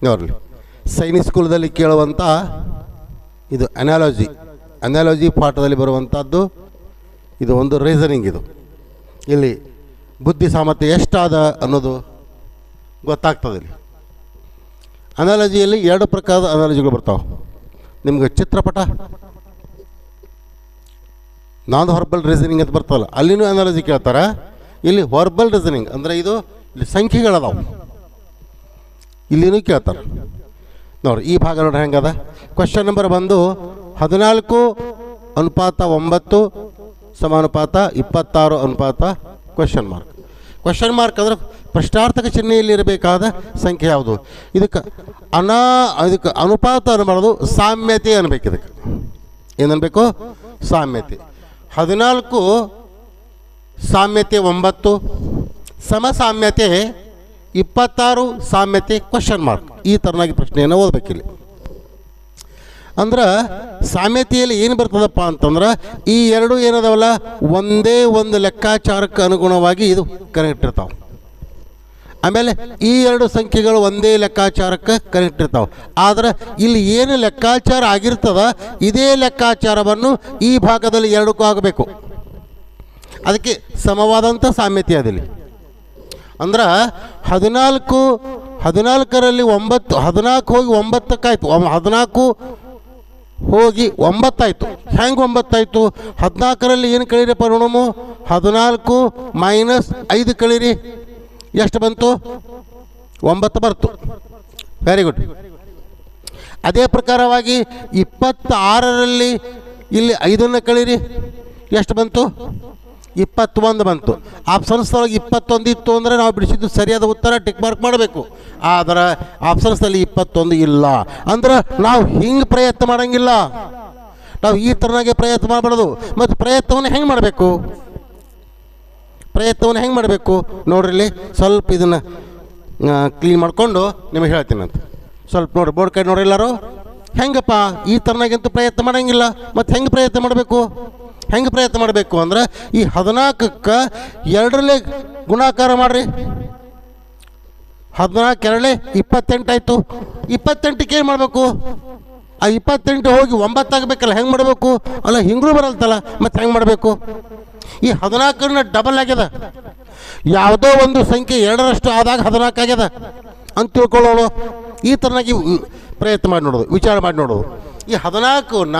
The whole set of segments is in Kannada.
ನೋಡಲಿ, ಸೈನಿಕ್ ಸ್ಕೂಲ್ದಲ್ಲಿ ಕೇಳುವಂಥ ಇದು ಅನಾಲಜಿ ಪಾಠದಲ್ಲಿ ಬರುವಂಥದ್ದು. ಇದು ಒಂದು ರೀಸನಿಂಗ್. ಇದು ಇಲ್ಲಿ ಬುದ್ಧಿ ಸಾಮರ್ಥ್ಯ ಎಷ್ಟಾದ ಅನ್ನೋದು ಗೊತ್ತಾಗ್ತದೆ. ಇಲ್ಲಿ ಅನಾಲಜಿಯಲ್ಲಿ 2 ಪ್ರಕಾರದ ಅನಾಲಜಿಗಳು ಬರ್ತಾವೆ. ನಿಮ್ಗೆ ಚಿತ್ರಪಟ, ನಾನ್ ವರ್ಬಲ್ ರೀಸನಿಂಗ್ ಅಂತ ಬರ್ತಲ್ಲ, ಅಲ್ಲಿನೂ ಅನಾಲಜಿ ಕೇಳ್ತಾರೆ. ಇಲ್ಲಿ ವರ್ಬಲ್ ರೀಸನಿಂಗ್ ಅಂದರೆ ಇದು ಇಲ್ಲಿ ಸಂಖ್ಯೆಗಳದಾವು, ಇಲ್ಲಿನೂ ಕೇಳ್ತಾರೆ. ನೋಡ್ರಿ ಈ ಭಾಗ ನೋಡ್ರಿ ಹೆಂಗದ. ಕ್ವಶನ್ ನಂಬರ್ ಬಂದು 14:9 ಸಮಾನುಪಾತ 26 ಕ್ವಶನ್ ಮಾರ್ಕ್. ಕ್ವಶನ್ ಮಾರ್ಕ್ ಅಂದರೆ ಪ್ರಶ್ನಾರ್ಥಕ ಚಿಹ್ನೆಯಲ್ಲಿ ಇರಬೇಕಾದ ಸಂಖ್ಯೆ ಯಾವುದು? ಇದಕ್ಕೆ ಅನುಪಾತ ಅನ್ನಬಾರ್ದು, ಸಾಮ್ಯತೆ ಅನ್ಬೇಕು. ಇದಕ್ಕೆ ಏನನ್ಬೇಕು? ಸಾಮ್ಯತೆ. 14 ಸಾಮ್ಯತೆ 9 ಸಮಸಾಮ್ಯತೆ 26 ಸಾಮ್ಯತೆ ಕ್ವಶನ್ ಮಾರ್ಕ್. ಈ ಥರನಾಗಿ ಪ್ರಶ್ನೆಯನ್ನು ಓದಬೇಕಿಲ್ಲಿ. ಅಂದ್ರೆ ಸಾಮ್ಯತೆಯಲ್ಲಿ ಏನು ಬರ್ತದಪ್ಪ ಅಂತಂದ್ರೆ ಈ ಎರಡು ಏನದವಲ್ಲ ಒಂದೇ ಒಂದು ಲೆಕ್ಕಾಚಾರಕ್ಕೆ ಅನುಗುಣವಾಗಿ ಇದು ಕನೆಕ್ಟ್ ಇರ್ತಾವೆ. ಆಮೇಲೆ ಈ 2 ಸಂಖ್ಯೆಗಳು ಒಂದೇ ಲೆಕ್ಕಾಚಾರಕ್ಕೆ ಕನೆಕ್ಟ್ ಇರ್ತಾವೆ. ಆದರೆ ಇಲ್ಲಿ ಏನು ಲೆಕ್ಕಾಚಾರ ಆಗಿರ್ತದ ಇದೇ ಲೆಕ್ಕಾಚಾರವನ್ನು ಈ ಭಾಗದಲ್ಲಿ 2ಕ್ಕೂ ಆಗಬೇಕು. ಅದಕ್ಕೆ ಸಮವಾದಂಥ ಸಾಮ್ಯತೆ ಅದಿಲ್ಲಿ. ಅಂದ್ರೆ 14ರಲ್ಲಿ 9, 14 ಹೋಗಿ 9ಕ್ಕಾಯ್ತು, 14 ಹೋಗಿ 9 ಆಯಿತು. ಹೆಂಗೆ 9 ಆಯಿತು? 14ರಲ್ಲಿ ಏನು ಕಳೀರಪ್ಪ ನೋಡೋಣ, 14 - 5 ಕಳೀರಿ, ಎಷ್ಟು ಬಂತು? 9 ಬರ್ತು. Very good. ಅದೇ ಪ್ರಕಾರವಾಗಿ 26ರಲ್ಲಿ ಇಲ್ಲಿ 5ನ್ನು ಕಳೀರಿ, ಎಷ್ಟು ಬಂತು? 21 ಬಂತು. ಆಪ್ಷನ್ಸ್ ಒಳಗೆ 21 ಇತ್ತು ಅಂದರೆ ನಾವು ಬಿಡಿಸಿದ್ದು ಸರಿಯಾದ ಉತ್ತರ, ಟಿಕ್ ಮಾರ್ಕ್ ಮಾಡಬೇಕು. ಆದರೆ ಆಪ್ಷನ್ಸಲ್ಲಿ 21 ಇಲ್ಲ ಅಂದ್ರೆ ನಾವು ಹಿಂಗೆ ಪ್ರಯತ್ನ ಮಾಡೋಂಗಿಲ್ಲ. ನಾವು ಈ ಥರನಾಗೆ ಪ್ರಯತ್ನ ಮಾಡಬಾರ್ದು. ಮತ್ತು ಪ್ರಯತ್ನವನ್ನು ಹೆಂಗೆ ಮಾಡಬೇಕು? ನೋಡ್ರಿ, ಇಲ್ಲಿ ಸ್ವಲ್ಪ ಇದನ್ನು ಕ್ಲೀನ್ ಮಾಡಿಕೊಂಡು ನಿಮಗೆ ಹೇಳ್ತೀನಂತ. ಸ್ವಲ್ಪ ನೋಡಿ, ಬೋರ್ಡ್ ಕೈ ನೋಡಿ ಎಲ್ಲರೂ. ಹೆಂಗಪ್ಪ ಈ ಥರನಾಗಂತೂ ಪ್ರಯತ್ನ ಮಾಡೋಂಗಿಲ್ಲ. ಮತ್ತು ಹೆಂಗೆ ಪ್ರಯತ್ನ ಮಾಡಬೇಕು ಅಂದ್ರೆ ಈ 14ಕ್ಕೆ 2ರಲ್ಲೇ ಗುಣಾಕಾರ ಮಾಡಿರಿ. 14 2 28 ಆಯಿತು. 28ಕ್ಕೆ ಏನು ಮಾಡಬೇಕು? ಆ 28 ಹೋಗಿ 9 ಆಗಬೇಕಲ್ಲ, ಹೆಂಗೆ ಮಾಡಬೇಕು? ಅಲ್ಲ ಹಿಂಗೂ ಬರಲ್ತಲ್ಲ, ಮತ್ತು ಹೆಂಗೆ ಮಾಡಬೇಕು? ಈ 14ನ ಡಬಲ್ ಆಗ್ಯದ. ಯಾವುದೋ ಒಂದು ಸಂಖ್ಯೆ 2ರಷ್ಟು ಆದಾಗ 14 ಆಗ್ಯದ ಅಂತ ತಿಳ್ಕೊಳ್ಳೋಣ. ಈ ಥರನಾಗಿ ಪ್ರಯತ್ನ ಮಾಡಿ ನೋಡೋದು, ವಿಚಾರ ಮಾಡಿ ನೋಡೋದು. ಈ 14ನ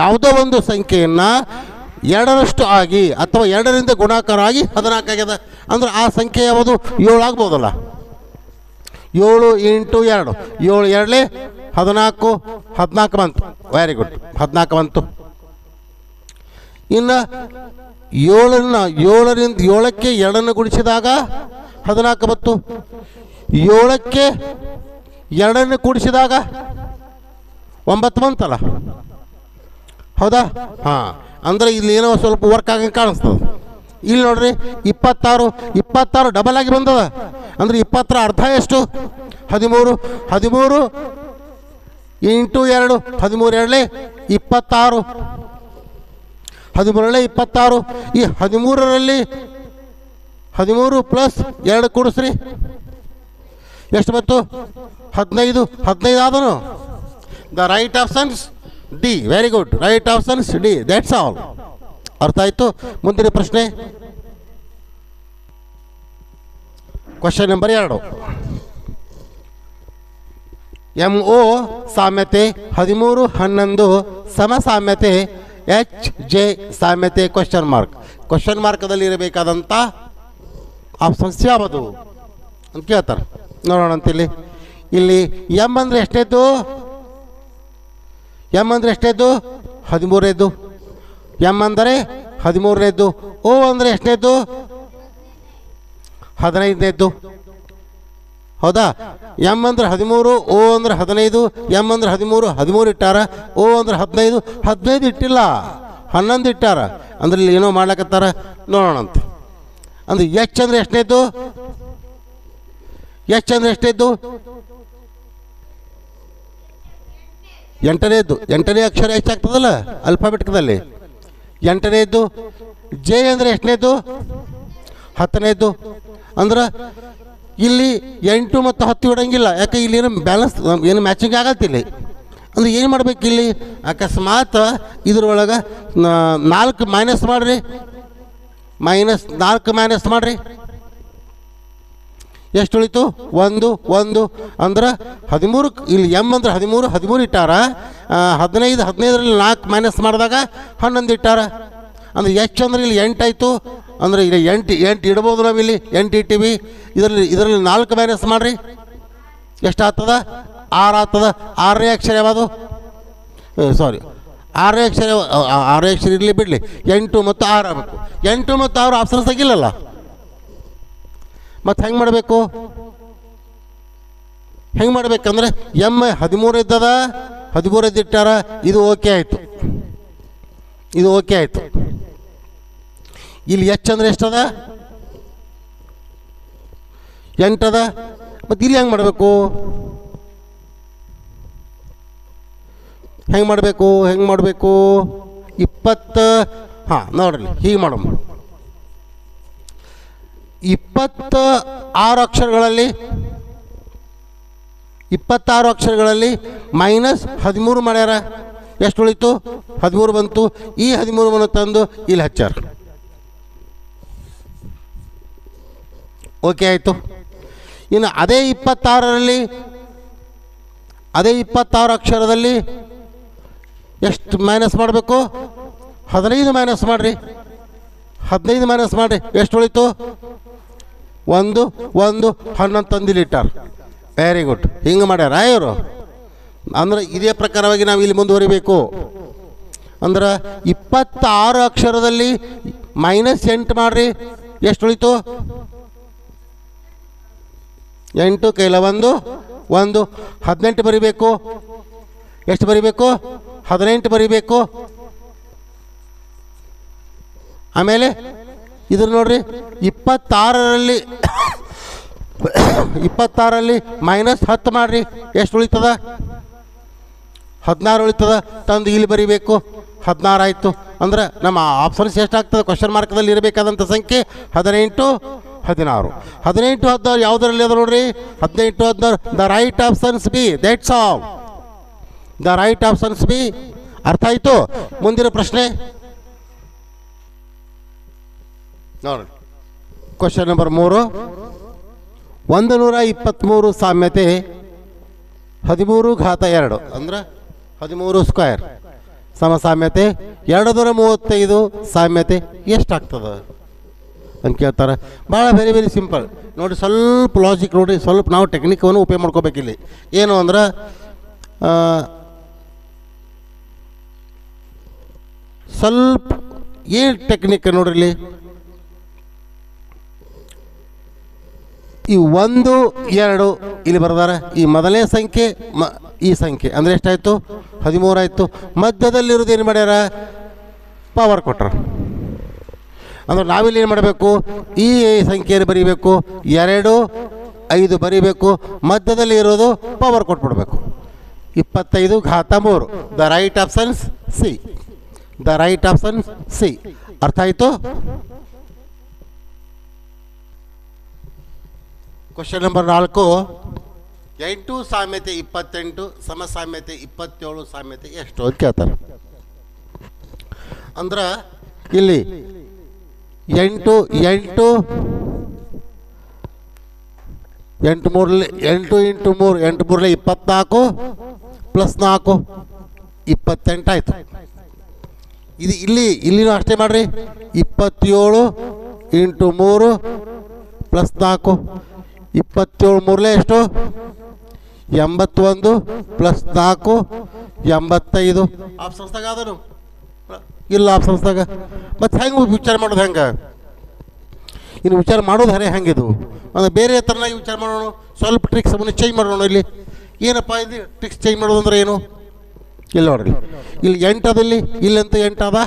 ಯಾವುದೋ ಒಂದು ಸಂಖ್ಯೆಯನ್ನು 2ರಷ್ಟು ಆಗಿ ಅಥವಾ 2ರಿಂದ ಗುಣಾಕಾರ ಆಗಿ 14 ಆಗ್ಯದ ಅಂದ್ರೆ ಆ ಸಂಖ್ಯೆ ಯಾವುದು? 7 ಆಗ್ಬೋದಲ್ಲ. 7 × 2 7 2 14 ಬಂತು. ವೆರಿ ಗುಡ್, 14 ಬಂತು. ಇನ್ನು 7ಕ್ಕೆ 2ನ್ನು ಗುಣಿಸಿದಾಗ 14 ಬಂತು. 7ಕ್ಕೆ 2ನ್ನು ಕೂಡಿಸಿದಾಗ 9 ಬಂತಲ್ಲ, ಹೌದಾ? ಹಾಂ, ಅಂದರೆ ಇಲ್ಲಿ ಏನೋ ಸ್ವಲ್ಪ ವರ್ಕ್ ಆಗಂಗೆ ಕಾಣಿಸ್ತದೆ. ಇಲ್ಲಿ ನೋಡ್ರಿ 26 ಡಬಲ್ ಆಗಿ ಬಂದದ. ಅಂದರೆ 20ರ ಅರ್ಧ ಎಷ್ಟು? 13. 13 × 2 13 26. 13 26. ಈ 13ರಲ್ಲಿ 13 + 2 ಕೂಡಿಸ್ರಿ, ಎಷ್ಟು ಬಂತು? 15. 15 ಆದನು. The right options D. Very good, right options D. That's all. ಅರ್ಥ ಆಯಿತು? ಮುಂದಿನ ಪ್ರಶ್ನೆ, ಕ್ವಶನ್ ನಂಬರ್ 2. MO ಸಾಮ್ಯತೆ 13 11 ಸಮಸಾಮ್ಯತೆ HJ ಸಾಮ್ಯತೆ ಕ್ವಶನ್ ಮಾರ್ಕ್. ಕ್ವಶನ್ ಮಾರ್ಕದಲ್ಲಿ ಇರಬೇಕಾದಂಥ ಆಪ್ಷನ್ಸ್ ಯಾವುದು ಅಂತ ಕೇಳ್ತಾರೆ. ನೋಡೋಣ ಅಂತಿಲ್ಲಿ. ಇಲ್ಲಿ ಎಮ್ ಅಂದರೆ ಎಷ್ಟೇದು? 13ನೇದು. ಎಮ್ ಅಂದರೆ 13ನೇದು. ಓ ಅಂದರೆ ಎಷ್ಟನೇದು? 15ನೇದು. ಹೌದಾ? ಎಮ್ ಅಂದರೆ 13, ಓ ಅಂದರೆ 15. ಎಮ್ ಅಂದರೆ 13 ಇಟ್ಟಾರ. ಓ ಅಂದರೆ 15 ಇಟ್ಟಿಲ್ಲ, 11 ಇಟ್ಟಾರ. ಅಂದ್ರೆ ಇಲ್ಲಿ ಏನೋ ಮಾಡ್ಲಕತ್ತಾರ, ನೋಡೋಣಂತೆ. ಅಂದ್ರೆ ಎಚ್ ಅಂದರೆ ಎಷ್ಟನೇದು? 8ನೇದು. 8ನೇ ಅಕ್ಷರ ಹೆಚ್ಚಾಗ್ತದಲ್ಲ ಅಲ್ಫಾಬೆಟ್ಕದಲ್ಲಿ, 8ನೇದು. ಜೆ ಅಂದರೆ ಎಷ್ಟನೇದು? 10ನೇದು. ಅಂದ್ರೆ ಇಲ್ಲಿ 8 ಮತ್ತು 10 ಇಡಂಗಿಲ್ಲ, ಯಾಕೆ ಇಲ್ಲಿ ಏನು ಬ್ಯಾಲೆನ್ಸ್ ಏನು ಮ್ಯಾಚಿಂಗ್ ಆಗತ್ತಿಲ್ಲ. ಅಂದರೆ ಏನು ಮಾಡ್ಬೇಕು ಇಲ್ಲಿ, ಅಕಸ್ಮಾತ್ ಇದ್ರೊಳಗೆ 4 ಮೈನಸ್ ಮಾಡಿರಿ, -4 ಮೈನಸ್ ಮಾಡಿರಿ, ಎಷ್ಟು ಉಳಿತು? 1 1 ಅಂದ್ರೆ 13. ಇಲ್ಲಿ ಎಮ್ ಅಂದ್ರೆ 13 ಇಟ್ಟಾರ. 15 15ರಲ್ಲಿ 4 ಮೈನಸ್ ಮಾಡಿದಾಗ 11 ಇಟ್ಟಾರ. ಅಂದರೆ ಎಷ್ಟು ಅಂದ್ರೆ ಇಲ್ಲಿ 8 ಆಯಿತು. ಅಂದರೆ ಇಲ್ಲಿ 8 ಇಡ್ಬೋದು, ನಾವು ಇಲ್ಲಿ 8 ಇಟ್ಟಿವಿ. ಇದರಲ್ಲಿ 4 ಮೈನಸ್ ಮಾಡಿರಿ, ಎಷ್ಟು ಆಗ್ತದ? 6 ಆಗ್ತದ. 6ನೇ ಅಕ್ಷರ ಯಾವುದು? ಸಾರಿ, 6ನೇ ಅಕ್ಷರ 6ನೇ ಅಕ್ಷರ ಇರಲಿ ಬಿಡಲಿ, 8 ಮತ್ತು 6 ಆಗಬೇಕು. 8 ಮತ್ತು 6 ಆಪ್ಷನ್ಸ್ ಆಗಿಲ್ಲಲ್ಲ, ಮತ್ತು ಹೆಂಗೆ ಮಾಡಬೇಕು? ಹೆಂಗೆ ಮಾಡ್ಬೇಕಂದ್ರೆ ಎಮ್ 13 ಇದ್ದದ, 13 ಇಟ್ಟಾರ, ಇದು ಓಕೆ ಆಯಿತು, ಇದು ಓಕೆ ಆಯಿತು. ಇಲ್ಲಿ ಎಚ್ ಅಂದರೆ ಎಷ್ಟದ? 8 ಅದ. ಮತ್ತು ಇಲ್ಲಿ ಹೆಂಗೆ ಮಾಡಬೇಕು? ಹೆಂಗೆ ಮಾಡಬೇಕು? 20, ಹಾಂ ನೋಡ್ರಿ, ಹೀಗೆ ಮಾಡೋಣ. 26 ಅಕ್ಷರಗಳಲ್ಲಿ -13 ಮಾಡ್ಯಾರ. ಎಷ್ಟು ಉಳಿತು? 13 ಬಂತು. ಈ 13 ತಂದು ಇಲ್ಲಿ ಹಚ್ಚಾರ. ಓಕೆ ಆಯಿತು. ಇನ್ನು ಅದೇ 26 ಅಕ್ಷರದಲ್ಲಿ ಎಷ್ಟು ಮೈನಸ್ ಮಾಡಬೇಕು? 15 ಮೈನಸ್ ಮಾಡಿರಿ, 15 ಮೈನಸ್ ಮಾಡಿರಿ, ಎಷ್ಟು ಉಳಿತು? 1 1 11 ತಂದಿಲ್ಲಿಟ್ಟಾರ. Very good. ಹಿಂಗೆ ಮಾಡ್ಯಾರ ಇವರು. ಅಂದ್ರೆ ಇದೇ ಪ್ರಕಾರವಾಗಿ ನಾವು ಇಲ್ಲಿ ಮುಂದುವರಿಬೇಕು. ಅಂದ್ರೆ 26 ಅಕ್ಷರದಲ್ಲಿ -8 ಮಾಡಿರಿ, ಎಷ್ಟು ಉಳಿತು? 8 ಕೈಲ 1 1 18 ಬರಿಬೇಕು. ಎಷ್ಟು ಬರಿಬೇಕು? 18 ಬರಿಬೇಕು. ಆಮೇಲೆ ಇದ್ರ ನೋಡ್ರಿ, 26ರಲ್ಲಿ -10 ಮಾಡಿರಿ, ಎಷ್ಟು ಉಳಿತದ? 16 ಉಳಿತದ. ತಂದು ಇಲ್ಲಿ ಬರಿಬೇಕು. 16 ಆಯಿತು. ಅಂದ್ರೆ ನಮ್ಮ ಆಪ್ಷನ್ಸ್ ಎಷ್ಟಾಗ್ತದೆ? ಕ್ವಶನ್ ಮಾರ್ಕ್ದಲ್ಲಿ ಇರಬೇಕಾದಂಥ ಸಂಖ್ಯೆ 18 16. 18 16 ಯಾವುದರಲ್ಲಿ ಅದ ನೋಡ್ರಿ? 18 16. The right options B. That's all. The right options B. ಅರ್ಥ ಆಯಿತು? ಮುಂದಿನ ಪ್ರಶ್ನೆ ನೋಡಿ. Question number 3. 123 ಸಾಮ್ಯತೆ 13 ಅಂದ್ರೆ 13 ಸ್ಕ್ವೇರ್ ಸಾಮ್ಯತೆ 235 ಸಾಮ್ಯತೆ ಎಷ್ಟಾಗ್ತದೆ ಅಂತ ಕೇಳ್ತಾರೆ. ಭಾಳ ವೆರಿ ಸಿಂಪಲ್ ನೋಡಿ. ಸ್ವಲ್ಪ ಲಾಜಿಕ್ ನೋಡಿ, ಸ್ವಲ್ಪ ನಾವು ಟೆಕ್ನಿಕನ್ನು ಉಪಯೋಗ ಮಾಡ್ಕೋಬೇಕಿಲ್ಲಿ. ಏನು ಅಂದ್ರೆ ಸ್ವಲ್ಪ ಏನು ಟೆಕ್ನಿಕ್ ನೋಡ್ರಿ ಇಲ್ಲಿ. ಈ 1 2 ಇಲ್ಲಿ ಬರ್ದಾರ. ಈ ಮೊದಲನೇ ಸಂಖ್ಯೆ ಈ ಸಂಖ್ಯೆ ಅಂದರೆ ಎಷ್ಟಾಯಿತು? 13 ಆಯಿತು. ಮಧ್ಯದಲ್ಲಿರೋದು ಏನು ಮಾಡ್ಯಾರ? ಪವರ್ ಕೊಟ್ರ. ಅಂದ್ರೆ ನಾವಿಲ್ಲಿ ಏನು ಮಾಡಬೇಕು? ಈ ಸಂಖ್ಯೆಯನ್ನು ಬರೀಬೇಕು. 2 5 ಬರೀಬೇಕು. ಮಧ್ಯದಲ್ಲಿ ಇರೋದು ಪವರ್ ಕೊಟ್ಬಿಡ್ಬೇಕು. 25 3. The right options C. The right options C. ಅರ್ಥ ಆಯಿತು? Question number 4. 8 ಸಾಮ್ಯತೆ 28 ಸಮಸಾಮ್ಯತೆ 27 ಸಾಮ್ಯತೆ ಎಷ್ಟು ಅಂತ ಕೇಳ್ತಾರೆ. ಅಂದ್ರೆ ಇಲ್ಲಿ 8 8 8 3 8 × 3 8 3 24 + 4 28 ಆಯಿತು. ಇದು ಇಲ್ಲಿನೂ ಅಷ್ಟೇ ಮಾಡಿರಿ. 27 × 3 + 4 27 3 ಎಷ್ಟು? 81 + 4 85. ಆಪ್ಷನ್ಸ್ದಾಗ ಅದನು ಇಲ್ಲ. ಆಪ್ಷನ್ಸ್ದಾಗ ಮತ್ತು ಹೆಂಗೆ ವಿಚಾರ ಮಾಡೋದು? ಹೆಂಗೆ ಇನ್ನು ವಿಚಾರ ಮಾಡೋದು ಹೆಂಗಿದು ಅಂದರೆ ಬೇರೆ ಥರನಾಗಿ ವಿಚಾರ ಮಾಡೋಣ. ಸ್ವಲ್ಪ ಟ್ರಿಕ್ಸ್ ಅವನ್ನ ಚೇಂಜ್ ಮಾಡೋಣ. ಇಲ್ಲಿ ಏನಪ್ಪ ಇದು ಟ್ರಿಕ್ಸ್ ಚೇಂಜ್ ಮಾಡೋದು ಅಂದ್ರೆ ಏನು? ಇಲ್ಲ ನೋಡ್ರಿ, ಇಲ್ಲಿ 8 ಅದ. ಇಲ್ಲಂತೂ 8 ಅದ.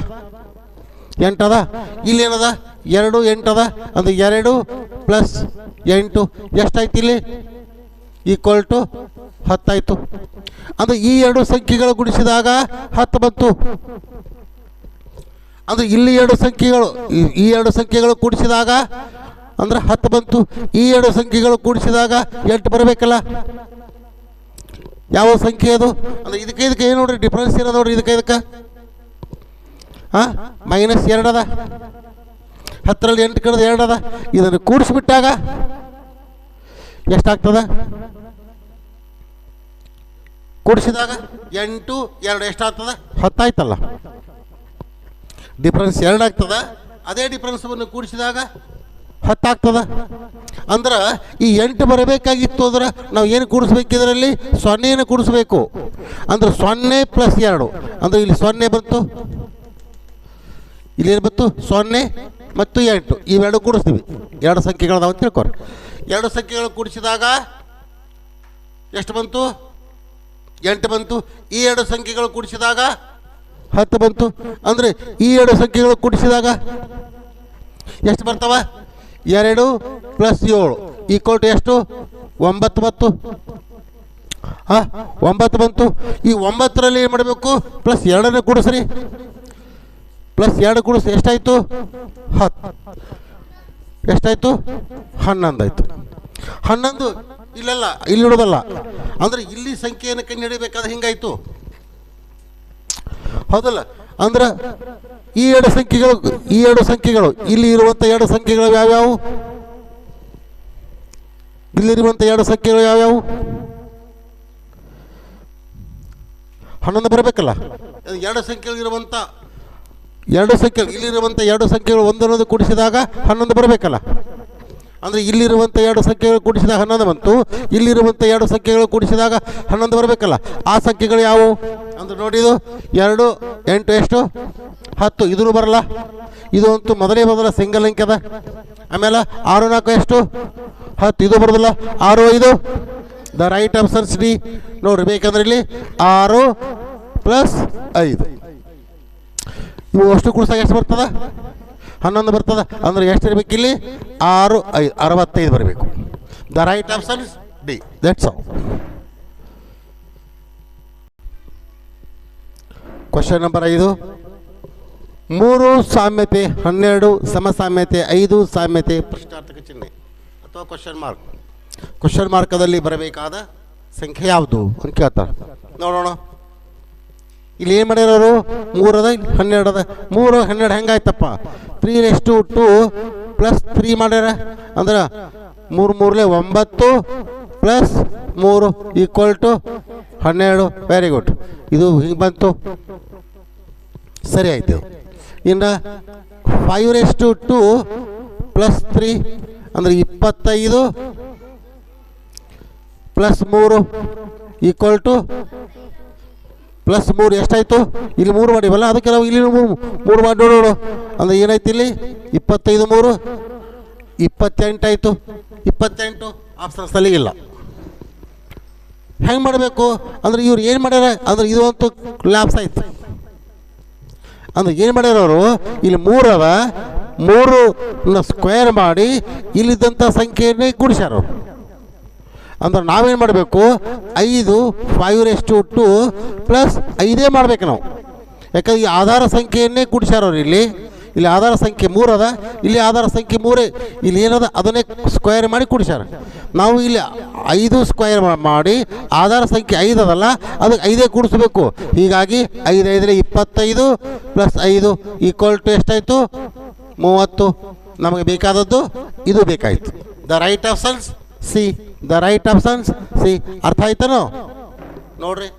8 ಅದ. ಇಲ್ಲೇನದ? 2 8 ಅದ. ಅಂದರೆ 2 + 8 ಎಷ್ಟಾಯ್ತು? ಇಲ್ಲಿ = 10 ಆಯಿತು. ಅಂದರೆ ಈ 2 ಸಂಖ್ಯೆಗಳು ಗುಣಿಸಿದಾಗ 10 ಬಂತು. ಅಂದರೆ ಇಲ್ಲಿ 2 ಸಂಖ್ಯೆಗಳು ಈ 2 ಸಂಖ್ಯೆಗಳು ಕೂಡಿಸಿದಾಗ ಅಂದ್ರೆ 10 ಬಂತು. ಈ ಎರಡು ಸಂಖ್ಯೆಗಳು ಕೂಡಿಸಿದಾಗ 8 ಬರಬೇಕಲ್ಲ. ಯಾವ ಸಂಖ್ಯೆ ಅದು? ಅಂದರೆ ಇದಕ್ಕೆ ಏನು ನೋಡ್ರಿ ಡಿಫ್ರೆನ್ಸ್ ಇರೋದು ನೋಡ್ರಿ. ಇದಕ್ಕೆ ಹಾಂ -2 ಅದ. 10ರಲ್ಲಿ 8 ಕಳೆದು 2 ಅದ. ಇದನ್ನು ಕೂಡಿಸಿಬಿಟ್ಟಾಗ ಎಷ್ಟಾಗ್ತದ? ಕೂಡಿಸಿದಾಗ 8 2 ಎಷ್ಟಾಗ್ತದ? 10 ಆಯ್ತಲ್ಲ. ಡಿಫ್ರೆನ್ಸ್ 2 ಆಗ್ತದ. ಅದೇ ಡಿಫ್ರೆನ್ಸನ್ನು ಕೂಡಿಸಿದಾಗ 10 ಆಗ್ತದ. ಅಂದ್ರೆ ಈ 8 ಬರಬೇಕಾಗಿತ್ತು ಅಂದ್ರೆ ನಾವು ಏನು ಕೂಡಿಸ್ಬೇಕು? ಇದರಲ್ಲಿ 0 ಕೂಡಿಸ್ಬೇಕು. ಅಂದ್ರೆ 0 + 2 ಅಂದ್ರೆ ಇಲ್ಲಿ 0 ಬಂತು, ಇಲ್ಲೇನು ಬಂತು? 0 ಮತ್ತು 8 ಇವೆರಡು ಕೂಡಿಸ್ತೀವಿ. ಎರಡು ಸಂಖ್ಯೆಗಳದಾವ ಅಂತ ತಿಳ್ಕೊರಿ. ಎರಡು ಸಂಖ್ಯೆಗಳು ಕೂಡಿಸಿದಾಗ ಎಷ್ಟು ಬಂತು? 8 ಬಂತು. ಈ ಎರಡು ಸಂಖ್ಯೆಗಳು ಕೂಡಿಸಿದಾಗ 10 ಬಂತು. ಅಂದರೆ ಈ ಎರಡು ಸಂಖ್ಯೆಗಳು ಕೂಡಿಸಿದಾಗ ಎಷ್ಟು ಬರ್ತಾವ? 2 + 7 = ಎಷ್ಟು? 9 ಬಂತು. ಹಾಂ 9 ಬಂತು. ಈ 9ರಲ್ಲಿ ಏನು ಮಾಡಬೇಕು? +2 ಕೂಡಿಸ್ರಿ. +2 ಕೂಡಿಸಿ ಎಷ್ಟಾಯಿತು? 10. ಎಷ್ಟಾಯಿತು? 11 ಆಯಿತು. 11 ಇಲ್ಲೆಲ್ಲ, ಇಲ್ಲಿ ಇಡೋದಲ್ಲ. ಅಂದರೆ ಇಲ್ಲಿ ಸಂಖ್ಯೆಯನ್ನು ಕಂಡು ಹಿಡಿಬೇಕಾದ್ರೆ ಹಿಂಗಾಯಿತು, ಹೌದಲ್ಲ? ಅಂದ್ರೆ ಈ ಎರಡು ಸಂಖ್ಯೆಗಳು ಇಲ್ಲಿ ಇರುವಂಥ ಎರಡು ಸಂಖ್ಯೆಗಳು ಯಾವ್ಯಾವು? ಇಲ್ಲಿರುವಂಥ ಎರಡು ಸಂಖ್ಯೆಗಳು ಯಾವ್ಯಾವು? 11 ಬರಬೇಕಲ್ಲ. ಎರಡು ಸಂಖ್ಯೆಗಳಿರುವಂಥ ಇಲ್ಲಿರುವಂಥ ಎರಡು ಸಂಖ್ಯೆಗಳು ಒಂದನ್ನೊಂದು ಕೂಡಿಸಿದಾಗ 11 ಬರಬೇಕಲ್ಲ. ಅಂದರೆ ಇಲ್ಲಿರುವಂಥ ಎರಡು ಸಂಖ್ಯೆಗಳು ಕೂಡಿಸಿದಾಗ 11 ಬಂತು. ಇಲ್ಲಿರುವಂಥ ಎರಡು ಸಂಖ್ಯೆಗಳು ಕೂಡಿಸಿದಾಗ 11 ಬರಬೇಕಲ್ಲ. ಆ ಸಂಖ್ಯೆಗಳು ಯಾವುವು ಅಂದ್ರೆ ನೋಡಿ, ಇದು 2 8 ಎಷ್ಟು? 10. ಇದೂ ಬರಲ್ಲ. ಇದು ಅಂತೂ ಮೊದಲ ಸಿಂಗಲ್ ಅಂಕೆ ಅದ. ಆಮೇಲೆ 6 4 ಎಷ್ಟು? 10. ಇದು ಬರೋದಿಲ್ಲ. 6 5 ದ ರೈಟ್ ಆನ್ಸರ್ಸ್ ಡಿ. ನೋಡ್ರಿ, ಬೇಕಂದ್ರೆ ಇಲ್ಲಿ 6 + 5 ಇವು ಅಷ್ಟು ಕೂಡಿಸಾಗ ಎಷ್ಟು ಬರ್ತದ? 11 ಬರ್ತದ. ಅಂದ್ರೆ ಎಷ್ಟು ಇರಬೇಕು ಇಲ್ಲಿ? 6 5 65 ಬರಬೇಕು. The right answer is D. That's all. Question number 5. 3 ಸಾಮ್ಯತೆ 12 ಸಮಸಾಮ್ಯತೆ 5 ಸಾಮ್ಯತೆ ಪ್ರಶ್ನಾರ್ಥಕ ಚಿಹ್ನೆ ಅಥವಾ ಕ್ವಶನ್ ಮಾರ್ಕದಲ್ಲಿ ಬರಬೇಕಾದ ಸಂಖ್ಯೆ ಯಾವುದು ಅಂತ ಕೇಳ್ತಾರೆ. ನೋಡೋಣ. ಇಲ್ಲಿ ಏನು ಮಾಡ್ಯಾರವರು? 3 ಅದ, 12 ಅದ. 3 12 ಹೆಂಗಾಯ್ತಪ್ಪ? 3/2 + 3 ಮಾಡ್ಯಾರ. ಅಂದ್ರೆ 3 3 9 + 3 = 12. Very good. ಇದು ಹಿಂಗೆ ಬಂತು, ಸರಿ ಆಯಿತು. ಇನ್ನು 5/2 + 3 ಅಂದರೆ 25 + 3 = +3 ಎಷ್ಟಾಯಿತು? ಇಲ್ಲಿ 3 ಮಾಡಿವಲ್ಲ, ಅದಕ್ಕೆ ನಾವು ಇಲ್ಲಿ 3 ಮಾಡಿ ನೋಡೋಣ. ಅಂದರೆ ಏನಾಯ್ತು ಇಲ್ಲಿ? 25 3 28 ಆಯಿತು. 28 ಆಪ್ಷನ್ಸಲ್ಲಿ ಇಲ್ಲ. ಹೆಂಗೆ ಮಾಡಬೇಕು ಅಂದ್ರೆ ಇವ್ರು ಏನು ಮಾಡ್ಯಾರ ಅಂದ್ರೆ ಇದು ಅಂತೂ ಲ್ಯಾಪ್ಸ್ ಆಯ್ತು. ಅಂದ್ರೆ ಏನು ಮಾಡ್ಯಾರ ಅವರು? ಇಲ್ಲಿ 3 ಅದ, 3ನ ಸ್ಕ್ವೇರ್ ಮಾಡಿ ಇಲ್ಲಿದ್ದಂಥ ಸಂಖ್ಯೆಯನ್ನೇ ಕೂಡಿಸ್ಯಾರ. ಅಂದ್ರೆ ನಾವೇನು ಮಾಡಬೇಕು? 5 5/2 + 5 ಮಾಡಬೇಕು ನಾವು. ಯಾಕಂದ್ರೆ ಈ ಆಧಾರ ಸಂಖ್ಯೆಯನ್ನೇ ಕೂಡಿಸ್ಯಾರವ್ರು. ಇಲ್ಲಿ ಆಧಾರ ಸಂಖ್ಯೆ 3 ಅದ, ಇಲ್ಲಿ ಆಧಾರ ಸಂಖ್ಯೆ 3. ಇಲ್ಲಿ ಏನದ ಅದನ್ನೇ ಸ್ಕ್ವೇರ್ ಮಾಡಿ ಕೂಡಿಸ್ಯಾರ. ನಾವು ಇಲ್ಲಿ 5 ಸ್ಕ್ವೇರ್ ಮಾಡಿ ಆಧಾರ ಸಂಖ್ಯೆ 5 ಅದಲ್ಲ, ಅದಕ್ಕೆ 5 ಕೂಡಿಸ್ಬೇಕು. ಹೀಗಾಗಿ 5 5 25 + 5 = ಎಷ್ಟಾಯಿತು? 30. ನಮಗೆ ಬೇಕಾದದ್ದು ಇದು ಬೇಕಾಯಿತು. The right options C. The right options C. ಅರ್ಥ ಆಯ್ತನೋ? ನೋಡ್ರಿ.